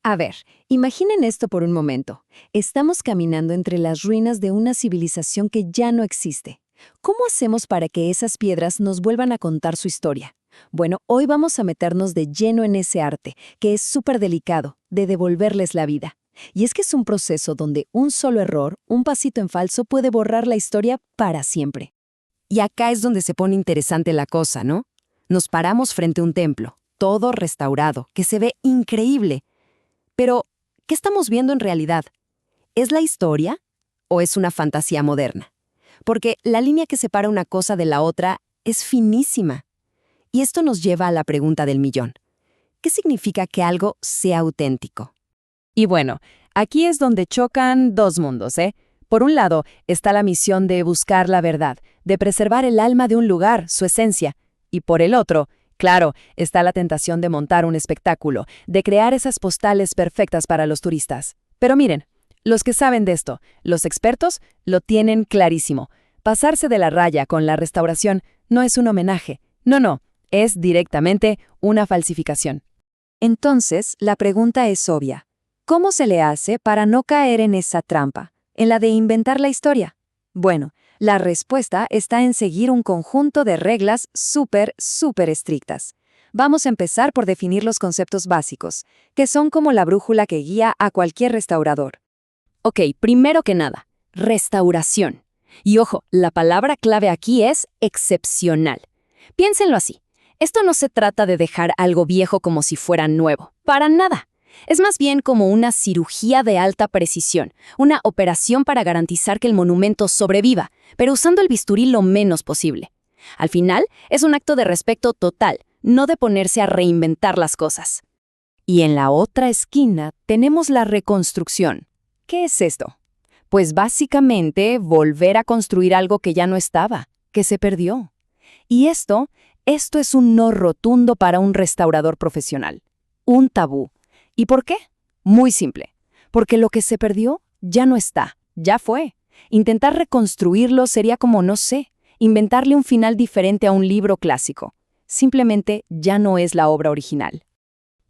A ver, imaginen esto por un momento. Estamos caminando entre las ruinas de una civilización que ya no existe. ¿Cómo hacemos para que esas piedras nos vuelvan a contar su historia? Bueno, hoy vamos a meternos de lleno en ese arte, que es súper delicado, de devolverles la vida. Y es que es un proceso donde un solo error, un pasito en falso, puede borrar la historia para siempre. Y acá es donde se pone interesante la cosa, ¿no? Nos paramos frente a un templo, todo restaurado, que se ve increíble. Pero, ¿qué estamos viendo en realidad? ¿Es la historia o es una fantasía moderna? Porque la línea que separa una cosa de la otra es finísima. Y esto nos lleva a la pregunta del millón. ¿Qué significa que algo sea auténtico? Y bueno, aquí es donde chocan dos mundos, ¿eh? Por un lado, está la misión de buscar la verdad, de preservar el alma de un lugar, su esencia. Y por el otro, claro, está la tentación de montar un espectáculo, de crear esas postales perfectas para los turistas. Pero miren, los que saben de esto, los expertos, lo tienen clarísimo. Pasarse de la raya con la restauración no es un homenaje. No, es directamente una falsificación. Entonces, la pregunta es obvia. ¿Cómo se le hace para no caer en esa trampa, en la de inventar la historia? Bueno, la respuesta está en seguir un conjunto de reglas súper estrictas. Vamos a empezar por definir los conceptos básicos, que son como la brújula que guía a cualquier restaurador. Ok, primero que nada, restauración. Y ojo, la palabra clave aquí es excepcional. Piénsenlo así. Esto no se trata de dejar algo viejo como si fuera nuevo. Para nada. Es más bien como una cirugía de alta precisión, una operación para garantizar que el monumento sobreviva, pero usando el bisturí lo menos posible. Al final, es un acto de respeto total, no de ponerse a reinventar las cosas. Y en la otra esquina tenemos la reconstrucción. ¿Qué es esto? Pues básicamente volver a construir algo que ya no estaba, que se perdió. Y esto es un no rotundo para un restaurador profesional. Un tabú. ¿Y por qué? Muy simple. Porque lo que se perdió ya no está, ya fue. Intentar reconstruirlo sería como, no sé, inventarle un final diferente a un libro clásico. Simplemente ya no es la obra original.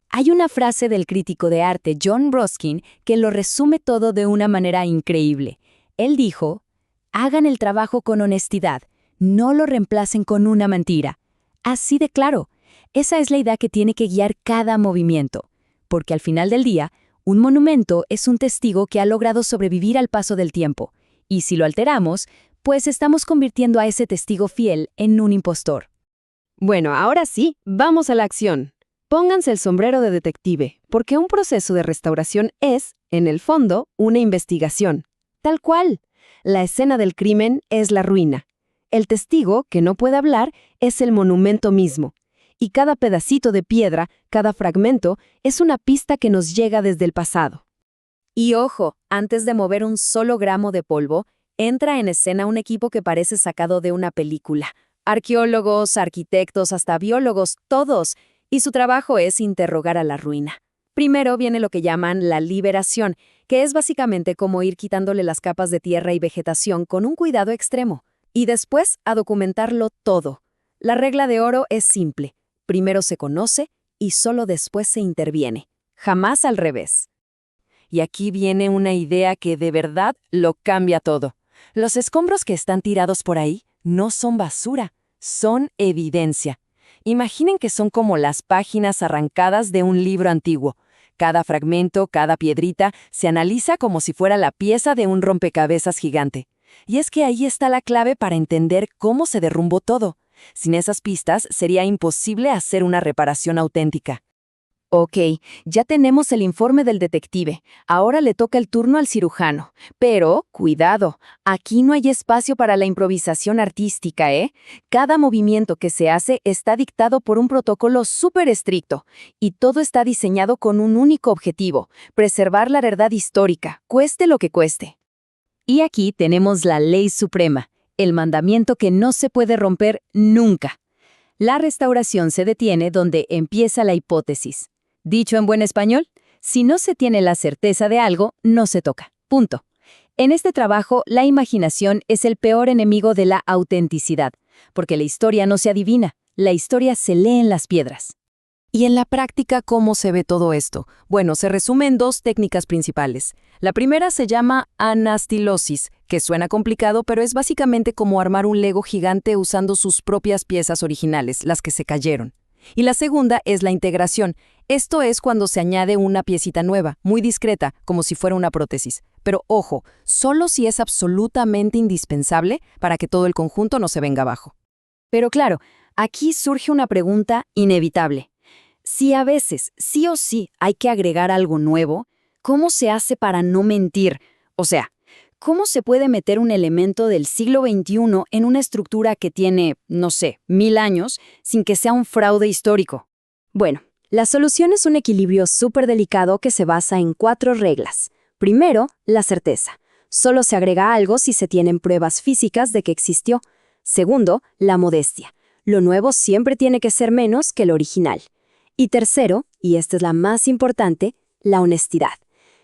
Hay una frase del crítico de arte John Ruskin que lo resume todo de una manera increíble. Él dijo, hagan el trabajo con honestidad, no lo reemplacen con una mentira. Así de claro, esa es la idea que tiene que guiar cada movimiento. Porque al final del día, un monumento es un testigo que ha logrado sobrevivir al paso del tiempo. Y si lo alteramos, pues estamos convirtiendo a ese testigo fiel en un impostor. Bueno, ahora sí, vamos a la acción. Pónganse el sombrero de detective, porque un proceso de restauración es, en el fondo, una investigación. Tal cual. La escena del crimen es la ruina. El testigo, que no puede hablar, es el monumento mismo. Y cada pedacito de piedra, cada fragmento, es una pista que nos llega desde el pasado. Y ojo, antes de mover un solo gramo de polvo, entra en escena un equipo que parece sacado de una película. Arqueólogos, arquitectos, hasta biólogos, todos. Y su trabajo es interrogar a la ruina. Primero viene lo que llaman la liberación, que es básicamente como ir quitándole las capas de tierra y vegetación con un cuidado extremo. Y después a documentarlo todo. La regla de oro es simple. Primero se conoce y solo después se interviene. Jamás al revés. Y aquí viene una idea que de verdad lo cambia todo. Los escombros que están tirados por ahí no son basura, son evidencia. Imaginen que son como las páginas arrancadas de un libro antiguo. Cada fragmento, cada piedrita, se analiza como si fuera la pieza de un rompecabezas gigante. Y es que ahí está la clave para entender cómo se derrumbó todo. Sin esas pistas sería imposible hacer una reparación auténtica. Ok, ya tenemos el informe del detective. Ahora le toca el turno al cirujano. Pero, cuidado, aquí no hay espacio para la improvisación artística, ¿eh? Cada movimiento que se hace está dictado por un protocolo súper estricto. Y todo está diseñado con un único objetivo: preservar la verdad histórica, cueste lo que cueste. Y aquí tenemos la ley suprema, el mandamiento que no se puede romper nunca. La restauración se detiene donde empieza la hipótesis. Dicho en buen español, si no se tiene la certeza de algo, no se toca. Punto. En este trabajo, la imaginación es el peor enemigo de la autenticidad, porque la historia no se adivina, la historia se lee en las piedras. ¿Y en la práctica cómo se ve todo esto? Bueno, se resume en dos técnicas principales. La primera se llama anastilosis, que suena complicado, pero es básicamente como armar un Lego gigante usando sus propias piezas originales, las que se cayeron. Y la segunda es la integración. Esto es cuando se añade una piecita nueva, muy discreta, como si fuera una prótesis. Pero ojo, solo si es absolutamente indispensable para que todo el conjunto no se venga abajo. Pero claro, aquí surge una pregunta inevitable. Si a veces, sí o sí, hay que agregar algo nuevo, ¿cómo se hace para no mentir? O sea, ¿cómo se puede meter un elemento del siglo XXI en una estructura que tiene, no sé, 1000 años, sin que sea un fraude histórico? Bueno, la solución es un equilibrio súper delicado que se basa en 4 reglas. Primero, la certeza. Solo se agrega algo si se tienen pruebas físicas de que existió. Segundo, la modestia. Lo nuevo siempre tiene que ser menos que lo original. Y tercero, y esta es la más importante, la honestidad.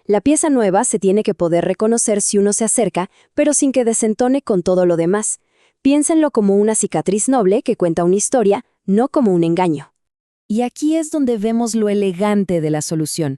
La pieza nueva se tiene que poder reconocer si uno se acerca, pero sin que desentone con todo lo demás. Piénsenlo como una cicatriz noble que cuenta una historia, no como un engaño. Y aquí es donde vemos lo elegante de la solución.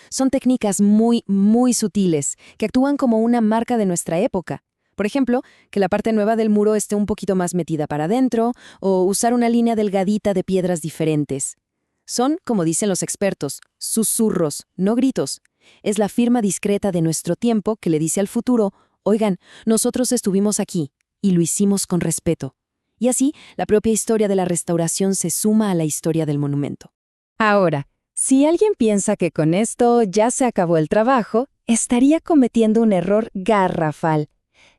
Son técnicas muy, muy sutiles, que actúan como una marca de nuestra época. Por ejemplo, que la parte nueva del muro esté un poquito más metida para adentro, o usar una línea delgadita de piedras diferentes. Son, como dicen los expertos, susurros, no gritos. Es la firma discreta de nuestro tiempo que le dice al futuro, oigan, nosotros estuvimos aquí, y lo hicimos con respeto. Y así, la propia historia de la restauración se suma a la historia del monumento. Ahora, si alguien piensa que con esto ya se acabó el trabajo, estaría cometiendo un error garrafal.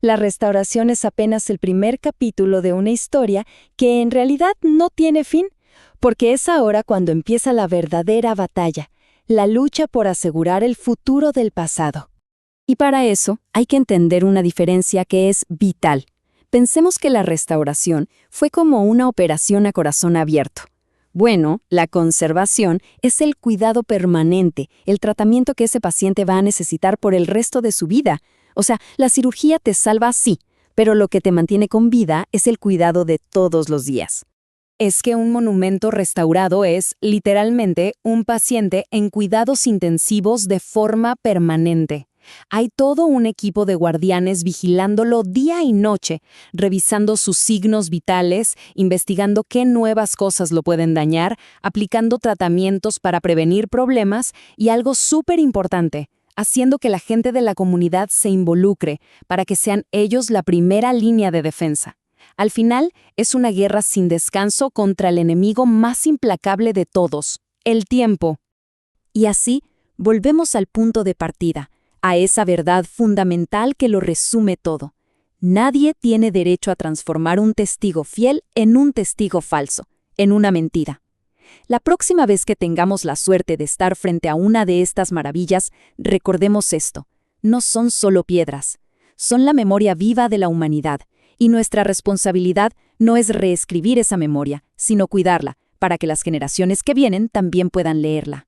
La restauración es apenas el primer capítulo de una historia que en realidad no tiene fin, porque es ahora cuando empieza la verdadera batalla, la lucha por asegurar el futuro del pasado. Y para eso hay que entender una diferencia que es vital. Pensemos que la restauración fue como una operación a corazón abierto. Bueno, la conservación es el cuidado permanente, el tratamiento que ese paciente va a necesitar por el resto de su vida. O sea, la cirugía te salva sí, pero lo que te mantiene con vida es el cuidado de todos los días. Es que un monumento restaurado es, literalmente, un paciente en cuidados intensivos de forma permanente. Hay todo un equipo de guardianes vigilándolo día y noche, revisando sus signos vitales, investigando qué nuevas cosas lo pueden dañar, aplicando tratamientos para prevenir problemas y algo súper importante, haciendo que la gente de la comunidad se involucre para que sean ellos la primera línea de defensa. Al final, es una guerra sin descanso contra el enemigo más implacable de todos, el tiempo. Y así, volvemos al punto de partida, a esa verdad fundamental que lo resume todo. Nadie tiene derecho a transformar un testigo fiel en un testigo falso, en una mentira. La próxima vez que tengamos la suerte de estar frente a una de estas maravillas, recordemos esto. No son solo piedras, son la memoria viva de la humanidad. Y nuestra responsabilidad no es reescribir esa memoria, sino cuidarla, para que las generaciones que vienen también puedan leerla.